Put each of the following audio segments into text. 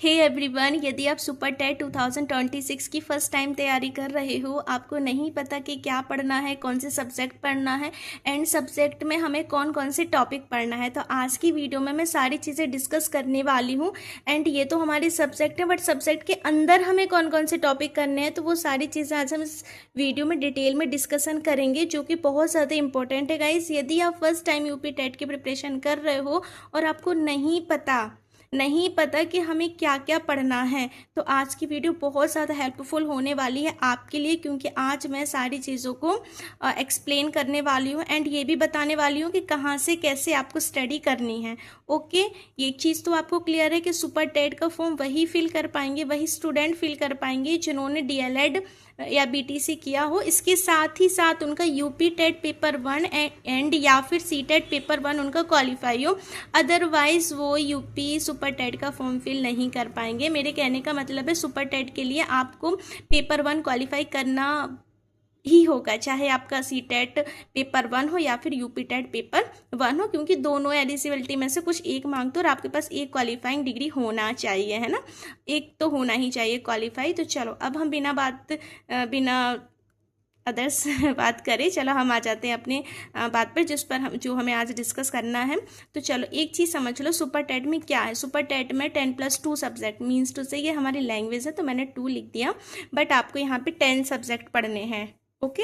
Hey everyone, यदि आप super TET 2026 की फ़र्स्ट टाइम तैयारी कर रहे हो, आपको नहीं पता कि क्या पढ़ना है, कौन से सब्जेक्ट पढ़ना है एंड सब्जेक्ट में हमें कौन कौन से टॉपिक पढ़ना है, तो आज की वीडियो में मैं सारी चीज़ें डिस्कस करने वाली हूँ। एंड ये तो हमारे सब्जेक्ट है, बट सब्जेक्ट के अंदर हमें कौन कौन से टॉपिक करने हैं, तो वो सारी चीज़ें आज हम इस वीडियो में डिटेल में डिस्कशन करेंगे, जो कि बहुत ज़्यादा इंपॉर्टेंट है गाइस। यदि आप फर्स्ट टाइम यूपी टेट की प्रिपरेशन कर रहे हो और आपको नहीं पता कि हमें क्या क्या पढ़ना है, तो आज की वीडियो बहुत ज़्यादा हेल्पफुल होने वाली है आपके लिए, क्योंकि आज मैं सारी चीज़ों को एक्सप्लेन करने वाली हूँ एंड ये भी बताने वाली हूँ कि कहाँ से कैसे आपको स्टडी करनी है। ओके, ये चीज़ तो आपको क्लियर है कि सुपर टेट का फॉर्म वही फिल कर पाएंगे, वही स्टूडेंट फिल कर पाएंगे जिन्होंने डीएलएड या बीटीसी किया हो। इसके साथ ही साथ उनका यूपी टेट पेपर 1 एंड या फिर सी टेट पेपर 1 उनका क्वालिफाई हो, अदरवाइज वो यूपी सुपर टेट का फॉर्म फिल नहीं कर पाएंगे। मेरे कहने का मतलब है सुपर टेट के लिए आपको पेपर 1 क्वालिफाई करना ही होगा, चाहे आपका सी टेट पेपर 1 हो या फिर यूपी टेट पेपर 1 हो, क्योंकि दोनों एलिजिबिलिटी में से कुछ एक मांगते हो और आपके पास एक क्वालिफाइंग डिग्री होना चाहिए, है ना। एक तो होना ही चाहिए क्वालिफाई। तो चलो अब हम बिना अदर्स बात करें, चलो हम आ जाते हैं अपने बात पर, जो हमें आज डिस्कस करना है। तो चलो एक चीज़ समझ लो, सुपर टेट में क्या है। सुपर टेट में 10+2 सब्जेक्ट मीन्स टू से ये हमारी लैंग्वेज है, तो मैंने 2 लिख दिया, बट आपको यहाँ पे 10 सब्जेक्ट पढ़ने हैं। ओके,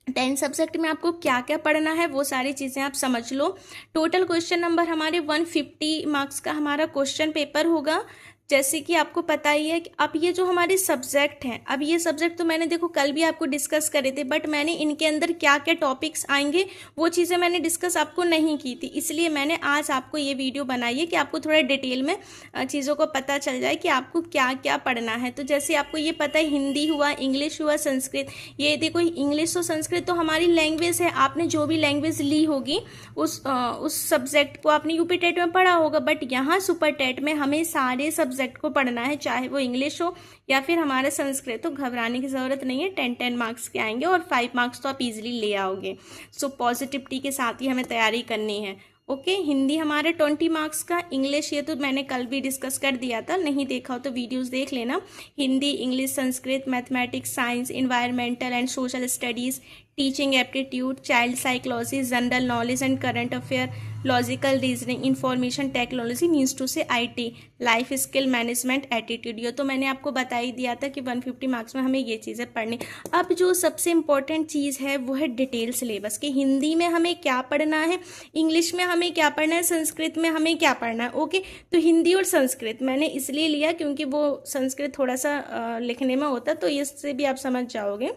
10 सब्जेक्ट में आपको क्या क्या पढ़ना है वो सारी चीज़ें आप समझ लो। टोटल क्वेश्चन नंबर हमारे 150 मार्क्स का हमारा क्वेश्चन पेपर होगा। जैसे कि आपको पता ही है कि अब ये जो हमारे सब्जेक्ट हैं, अब ये सब्जेक्ट तो मैंने देखो कल भी आपको डिस्कस करे थे, बट मैंने इनके अंदर क्या क्या टॉपिक्स आएंगे वो चीज़ें मैंने डिस्कस आपको नहीं की थी, इसलिए मैंने आज आपको ये वीडियो बनाई है कि आपको थोड़ा डिटेल में चीज़ों को पता चल जाए कि आपको क्या क्या पढ़ना है। तो जैसे आपको ये पता है, हिंदी हुआ, इंग्लिश हुआ, संस्कृत। ये देखो, इंग्लिश और संस्कृत तो हमारी लैंग्वेज है, आपने जो भी लैंग्वेज ली होगी उस सब्जेक्ट को आपने यूपी टेट में पढ़ा होगा, बट यहाँ सुपर टेट में हमें सारे सब्जेक्ट को पढ़ना है, चाहे वो इंग्लिश हो या फिर हमारा संस्कृत। तो घबराने की ज़रूरत नहीं है, 10-10 मार्क्स के आएंगे और 5 मार्क्स तो आप इजीली ले आओगे। सो पॉजिटिविटी के साथ ही हमें तैयारी करनी है। ओके, हिंदी हमारे 20 मार्क्स का, इंग्लिश ये तो मैंने कल भी डिस्कस कर दिया था, नहीं देखा हो तो वीडियोस देख लेना। Hindi, English, Sanskrit, mathematics, science, environmental and social studies, teaching aptitude, child psychology, general knowledge and current affair, logical reasoning, information technology means to say IT, life skill management, attitude. ये तो मैंने आपको बता ही दिया था कि 150 मार्क्स में हमें ये चीज़ें पढ़नी। अब जो सबसे इंपॉर्टेंट चीज़ है वो है डिटेल सिलेबस कि हिंदी में हमें क्या पढ़ना है, इंग्लिश में हमें क्या पढ़ना है, संस्कृत में हमें क्या पढ़ना है। ओके, तो हिंदी और संस्कृत मैंने इसलिए लिया क्योंकि वो संस्कृत थोड़ा सा लिखने में होता, तो इससे भी आप समझ जाओगे।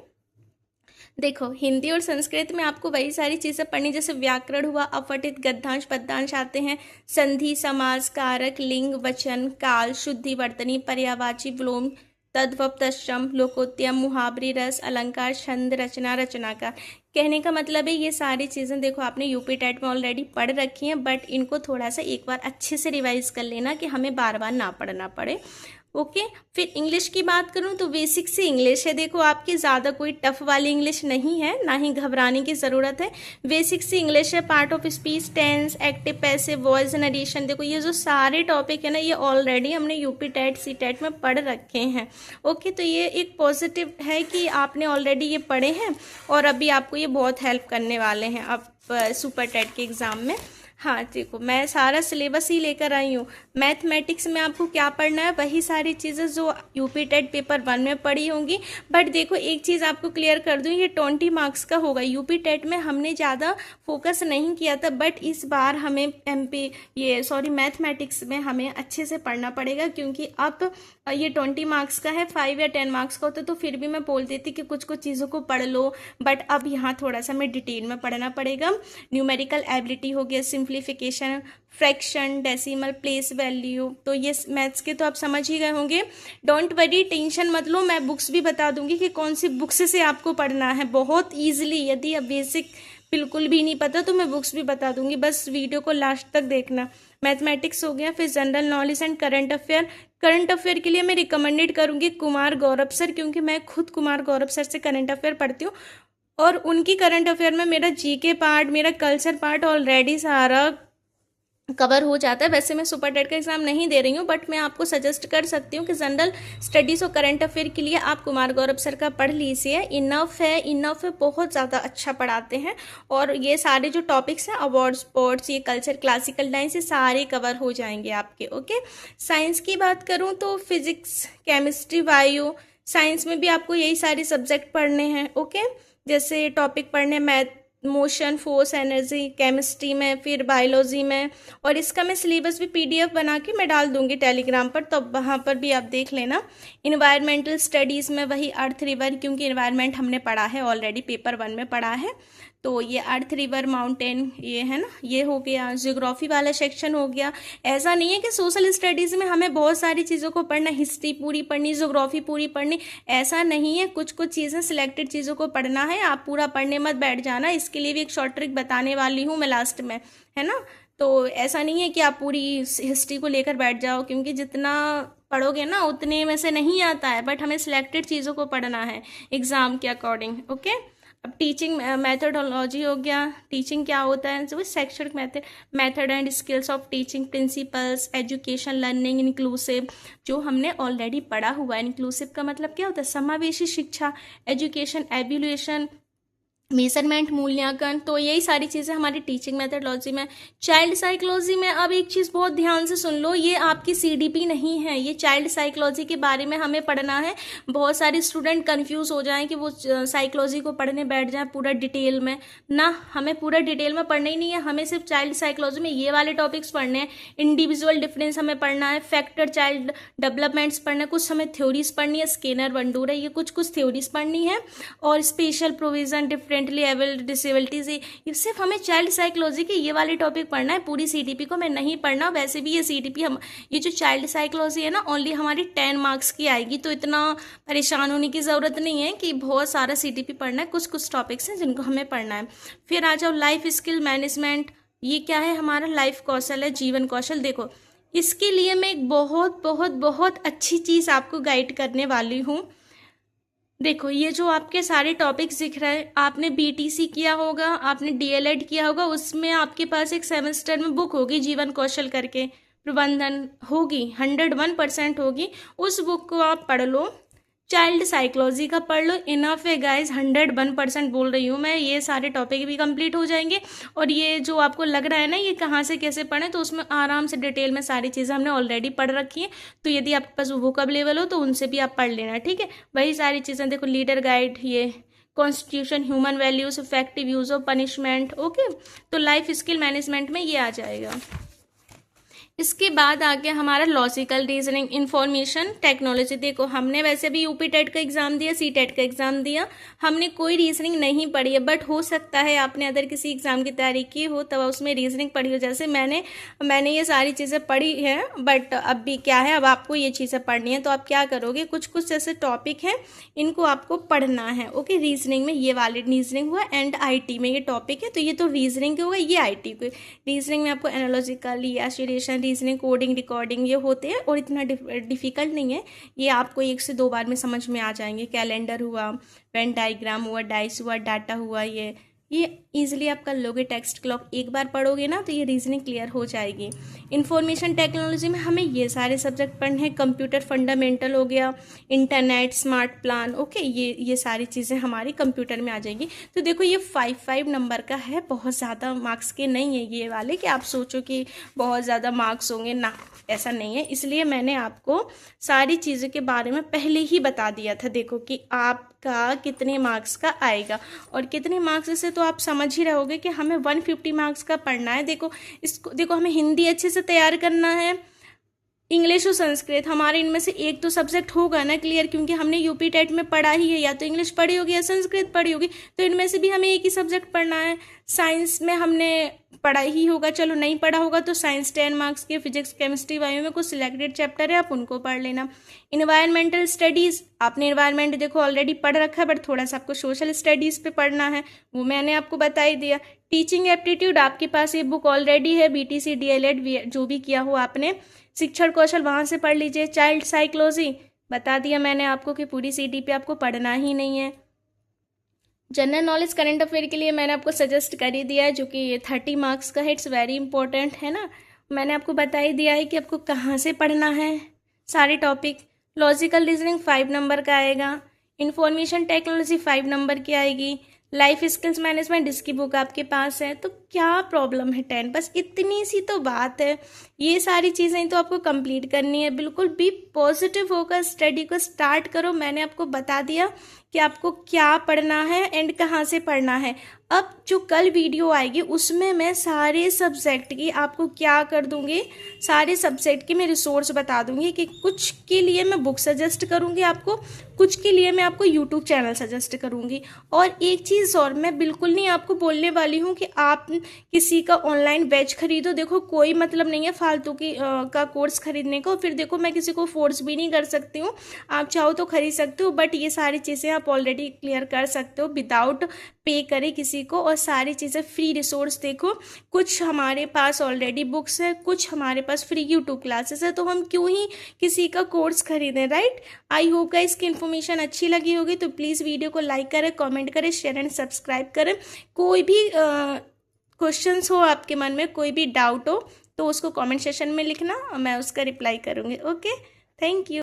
देखो, हिंदी और संस्कृत में आपको वही सारी चीज़ें पढ़नी, जैसे व्याकरण हुआ, अपठित, गद्यांश, पद्यांश आते हैं, संधि, समास, कारक, लिंग, वचन, काल, शुद्धि, वर्तनी, पर्यायवाची, विलोम, तद्भव, तत्सम, लोकोत्तम, मुहावरे, रस, अलंकार, छंद, रचना, रचनाकार। कहने का मतलब है ये सारी चीज़ें देखो आपने यूपी टेट में ऑलरेडी पढ़ रखी हैं, बट इनको थोड़ा सा एक बार अच्छे से रिवाइज कर लेना कि हमें बार बार ना पढ़ना पड़े। ओके, फिर इंग्लिश की बात करूं तो बेसिक से इंग्लिश है, देखो आपकी ज़्यादा कोई टफ वाली इंग्लिश नहीं है, ना ही घबराने की ज़रूरत है। बेसिक से इंग्लिश है, part of speech, tense, active, passive, voice narration. देखो ये जो सारे टॉपिक है ना, ये ऑलरेडी हमने यूपी टेट सी टेट में पढ़ रखे हैं। ओके, तो ये एक पॉजिटिव है कि आपने ऑलरेडी ये पढ़े हैं और अभी आपको ये बहुत हेल्प करने वाले हैं अब सुपर टेट के एग्ज़ाम में। हाँ देखो, मैं सारा सिलेबस ही लेकर आई हूँ। मैथमेटिक्स में आपको क्या पढ़ना है, वही सारी चीज़ें जो यूपी टेट पेपर 1 में पढ़ी होंगी, बट देखो एक चीज़ आपको क्लियर कर दूँ, ये 20 मार्क्स का होगा। यूपी टेट में हमने ज़्यादा फोकस नहीं किया था, बट इस बार हमें मैथमेटिक्स में हमें अच्छे से पढ़ना पड़ेगा, क्योंकि अब ये 20 मार्क्स का है, 5 या 10 मार्क्स का होता तो फिर भी मैं बोल देती कि कुछ कुछ चीज़ों को पढ़ लो, बट अब यहाँ थोड़ा सा हमें डिटेल में पढ़ना पड़ेगा। न्यूमेरिकल एबिलिटी हो गया, simplification, fraction, decimal, place value, तो ये मैथ्स के तो आप समझ ही गए होंगे। डोंट वरी, टेंशन मत लो, मैं बुक्स भी बता दूंगी कि कौन सी बुक्स से आपको पढ़ना है बहुत ईजिली। यदि अब बेसिक बिल्कुल भी नहीं पता तो मैं बुक्स भी बता दूंगी, बस वीडियो को लास्ट तक देखना। मैथमेटिक्स हो गया, फिर general knowledge and current affair. Current affair के लिए मैं रिकमेंडेड करूंगी कुमार गौरव सर, क्योंकि मैं खुद कुमार गौरव सर से करंट अफेयर पढ़ती हूँ और उनकी करंट अफेयर में मेरा जीके पार्ट, मेरा कल्चर पार्ट ऑलरेडी सारा कवर हो जाता है। वैसे मैं सुपर टेट का एग्जाम नहीं दे रही हूँ, बट मैं आपको सजेस्ट कर सकती हूँ कि जनरल स्टडीज़ और करंट अफेयर के लिए आप कुमार गौरव सर का पढ़ लीजिए। इनफ है, इनफ है, बहुत ज़्यादा अच्छा पढ़ाते हैं। और ये सारे जो टॉपिक्स हैं, अवार्ड, स्पोर्ट्स, ये कल्चर, क्लासिकल डांस, ये सारे कवर हो जाएंगे आपके। ओके, साइंस की बात करूँ तो फिजिक्स, केमिस्ट्री, बायो, साइंस में भी आपको यही सारे सब्जेक्ट पढ़ने हैं। ओके, जैसे टॉपिक पढ़ने math, motion, force, energy, chemistry में, फिर बायोलॉजी में। और इसका मैं सिलेबस भी पीडीएफ बना के मैं डाल दूंगी टेलीग्राम पर, तो वहाँ पर भी आप देख लेना। इन्वायरमेंटल स्टडीज़ में वही अर्थ, रिवर, क्योंकि इन्वायरमेंट हमने पढ़ा है ऑलरेडी, पेपर 1 में पढ़ा है, तो ये अर्थ, रिवर, माउंटेन, ये है ना, ये हो गया। ज्योग्राफी वाला सेक्शन हो गया। ऐसा नहीं है कि सोशल स्टडीज़ में हमें बहुत सारी चीज़ों को पढ़ना, हिस्ट्री पूरी पढ़नी, ज्योग्राफी पूरी पढ़नी, ऐसा नहीं है। कुछ कुछ चीज़ें, सिलेक्टेड चीज़ों को पढ़ना है। आप पूरा पढ़ने मत बैठ जाना। इसके लिए भी एक शॉर्ट ट्रिक बताने वाली हूँ मैं लास्ट में, है ना। तो ऐसा नहीं है कि आप पूरी हिस्ट्री को लेकर बैठ जाओ, क्योंकि जितना पढ़ोगे ना उतने में से नहीं आता है, बट हमें सिलेक्टेड चीज़ों को पढ़ना है एग्ज़ाम के अकॉर्डिंग। ओके, अब टीचिंग मेथडोलॉजी हो गया। टीचिंग क्या होता है, जो शैक्षणिक method and skills of teaching, principles, education, learning, inclusive, जो हमने ऑलरेडी पढ़ा हुआ है। इंक्लूसिव का मतलब क्या होता है, समावेशी शिक्षा, एजुकेशन, एवल्यूएशन, मेजरमेंट, मूल्यांकन, तो यही सारी चीज़ें हमारी टीचिंग मेथडोलॉजी में। चाइल्ड साइकोलॉजी में अब एक चीज़ बहुत ध्यान से सुन लो, ये आपकी सीडीपी नहीं है, ये चाइल्ड साइकोलॉजी के बारे में हमें पढ़ना है। बहुत सारे स्टूडेंट कंफ्यूज हो जाएं कि वो साइकोलॉजी को पढ़ने बैठ जाएं पूरा डिटेल में ना। हमें पूरा डिटेल में पढ़ना ही नहीं है, हमें सिर्फ चाइल्ड साइकोलॉजी में ये वाले टॉपिक्स पढ़ने हैं। इंडिविजुअल डिफरेंस हमें पढ़ना है, फैक्टर चाइल्ड डेवलपमेंट्स पढ़ना है, कुछ हमें थ्योरीज पढ़नी है, स्किनर, बंडूरा, ये कुछ थ्योरीज पढ़नी है। और special provision, differently abled, disabilities, ये सिर्फ हमें चाइल्ड साइकोलॉजी के ये वाले टॉपिक पढ़ना है। पूरी सीटीपी को मैं नहीं पढ़ना। वैसे भी ये सीटीपी हम, ये जो चाइल्ड साइकोलॉजी है ना, ओनली हमारी 10 मार्क्स की आएगी, तो इतना परेशान होने की ज़रूरत नहीं है कि बहुत सारा सीटीपी पढ़ना है। कुछ टॉपिक्स हैं जिनको हमें पढ़ना है। फिर आ जाओ लाइफ स्किल मैनेजमेंट। ये क्या है, हमारा लाइफ कौशल है, जीवन कौशल। देखो, इसके लिए मैं एक बहुत बहुत बहुत अच्छी चीज़ आपको गाइड करने वाली हूँ। देखो, ये जो आपके सारे टॉपिक्स दिख रहे हैं, आपने बीटीसी किया होगा, आपने डीएलएड किया होगा, उसमें आपके पास एक सेमेस्टर में बुक होगी जीवन कौशल करके, प्रबंधन होगी, 101% होगी। उस बुक को आप पढ़ लो, चाइल्ड साइकोलॉजी का पढ़ लो। इनफ है गाइज, 101% बोल रही हूँ मैं। ये सारे टॉपिक भी कंप्लीट हो जाएंगे। और ये जो आपको लग रहा है ना ये कहाँ से कैसे पढ़ें, तो उसमें आराम से डिटेल में सारी चीज़ें हमने ऑलरेडी पढ़ रखी हैं। तो यदि आपके पास वोकैबुलरी हो तो उनसे भी आप पढ़ लेना, ठीक है। वही सारी चीज़ें देखो, लीडर गाइड, ये constitution, human values, effective use of punishment. Okay, तो लाइफ स्किल मैनेजमेंट में ये आ जाएगा। इसके बाद आ गया हमारा लॉजिकल रीजनिंग, इंफॉर्मेशन टेक्नोलॉजी। देखो, हमने वैसे भी यूपी टेट का एग्जाम दिया, सी टेट का एग्जाम दिया, हमने कोई रीजनिंग नहीं पढ़ी है। बट हो सकता है आपने अदर किसी एग्जाम की तैयारी की हो तब उसमें रीजनिंग पढ़ी हो। जैसे मैंने ये सारी चीज़ें पढ़ी हैं, बट अब भी क्या है, अब आपको ये चीज़ें पढ़नी है। तो आप क्या करोगे, कुछ जैसे टॉपिक हैं इनको आपको पढ़ना है। ओके, रीजनिंग में ये वाले रीजनिंग हुआ, एंड आईटी में ये टॉपिक है, तो ये तो रीजनिंग के होगा, ये आईटी को। रीजनिंग में आपको analogical, association, reasoning, coding, recording, ये होते हैं और इतना डिफिकल्ट नहीं है। ये आपको 1 से 2 बार में समझ में आ जाएंगे। कैलेंडर हुआ, वेन डायग्राम हुआ, डाइस हुआ, डाटा हुआ, ये ईजिली आप कर लोगे। टेक्स्ट क्लॉक एक बार पढ़ोगे ना तो ये रीजनिंग क्लियर हो जाएगी। इंफॉर्मेशन टेक्नोलॉजी में हमें ये सारे सब्जेक्ट पढ़ने हैं। कंप्यूटर फंडामेंटल हो गया, इंटरनेट, स्मार्ट प्लान। ओके, ये सारी चीज़ें हमारी कंप्यूटर में आ जाएंगी। तो देखो, ये 5 नंबर का है, बहुत ज़्यादा मार्क्स के नहीं है ये वाले कि आप सोचो कि बहुत ज़्यादा मार्क्स होंगे ना, ऐसा नहीं है। इसलिए मैंने आपको सारी चीज़ों के बारे में पहले ही बता दिया था। देखो कि आपका कितने मार्क्स का आएगा और कितने मार्क्स से, तो आप समझ ही रहोगे कि हमें 150 मार्क्स का पढ़ना है। देखो, हमें हिंदी अच्छे से तैयार करना है, इंग्लिश और संस्कृत, हमारे इनमें से एक तो सब्जेक्ट होगा ना क्लियर, क्योंकि हमने यूपी टेट में पढ़ा ही है, या तो इंग्लिश पढ़ी होगी या संस्कृत पढ़ी होगी, तो इनमें से भी हमें एक ही सब्जेक्ट पढ़ना है। साइंस में हमने पढ़ा ही होगा, चलो नहीं पढ़ा होगा तो साइंस 10 मार्क्स के, फिजिक्स, केमिस्ट्री, बायो में कुछ सिलेक्टेड चैप्टर है, आप उनको पढ़ लेना। इन्वायरमेंटल स्टडीज़, आपने इन्वायरमेंट देखो ऑलरेडी पढ़ रखा है, बट थोड़ा सा आपको सोशल स्टडीज़ पे पढ़ना है, वो मैंने आपको बता ही दिया। टीचिंग एप्टीट्यूड, आपके पास ये बुक ऑलरेडी है, बीटीसी, डीएलएड जो भी किया हो आपने। शिक्षण कौशल वहाँ से पढ़ लीजिए। चाइल्ड साइकोलॉजी बता दिया मैंने आपको कि पूरी सीटी पे आपको पढ़ना ही नहीं है। जनरल नॉलेज करंट अफेयर के लिए मैंने आपको सजेस्ट कर ही दिया है, जो कि 30 मार्क्स का है, इट्स वेरी इंपॉर्टेंट, है ना। मैंने आपको बता ही दिया है कि आपको कहाँ से पढ़ना है सारे टॉपिक। लॉजिकल रीजनिंग 5 नंबर का आएगा, इंफॉर्मेशन टेक्नोलॉजी 5 नंबर की आएगी, लाइफ स्किल्स मैनेजमेंट जिसकी बुक आपके पास है। तो क्या प्रॉब्लम है 10, बस इतनी सी तो बात है। ये सारी चीज़ें तो आपको कंप्लीट करनी है। बिल्कुल भी पॉजिटिव होकर स्टडी को स्टार्ट करो। मैंने आपको बता दिया कि आपको क्या पढ़ना है एंड कहाँ से पढ़ना है। अब जो कल वीडियो आएगी उसमें मैं सारे सब्जेक्ट की आपको क्या कर दूंगी, सारे सब्जेक्ट की मैं रिसोर्स बता दूंगी कि कुछ के लिए मैं बुक सजेस्ट करूंगी आपको, कुछ के लिए मैं आपको यूट्यूब चैनल सजेस्ट करूंगी। और एक चीज़ और, मैं बिल्कुल नहीं आपको बोलने वाली हूँ कि आप किसी का ऑनलाइन बैच खरीदो। देखो कोई मतलब नहीं है फालतू की का कोर्स खरीदने का। फिर देखो मैं किसी को फोर्स भी नहीं कर सकती हूँ, आप चाहो तो खरीद सकते हो, बट ये सारी चीज़ें आप ऑलरेडी क्लियर कर सकते हो विदाउट पे करे किसी को। और सारी चीज़ें फ्री रिसोर्स देखो, कुछ हमारे पास ऑलरेडी बुक्स है, कुछ हमारे पास फ्री यूट्यूब क्लासेस है, तो हम क्यों ही किसी का कोर्स खरीदें, राइट। आई होप गाइस इसकी इन्फॉर्मेशन अच्छी लगी होगी, तो प्लीज़ वीडियो को लाइक करें, कमेंट करें, शेयर एंड सब्सक्राइब करें। कोई भी क्वेश्चंस हो आपके मन में, कोई भी डाउट हो तो उसको कमेंट सेशन में लिखना, मैं उसका रिप्लाई करूँगी। Okay, thank you.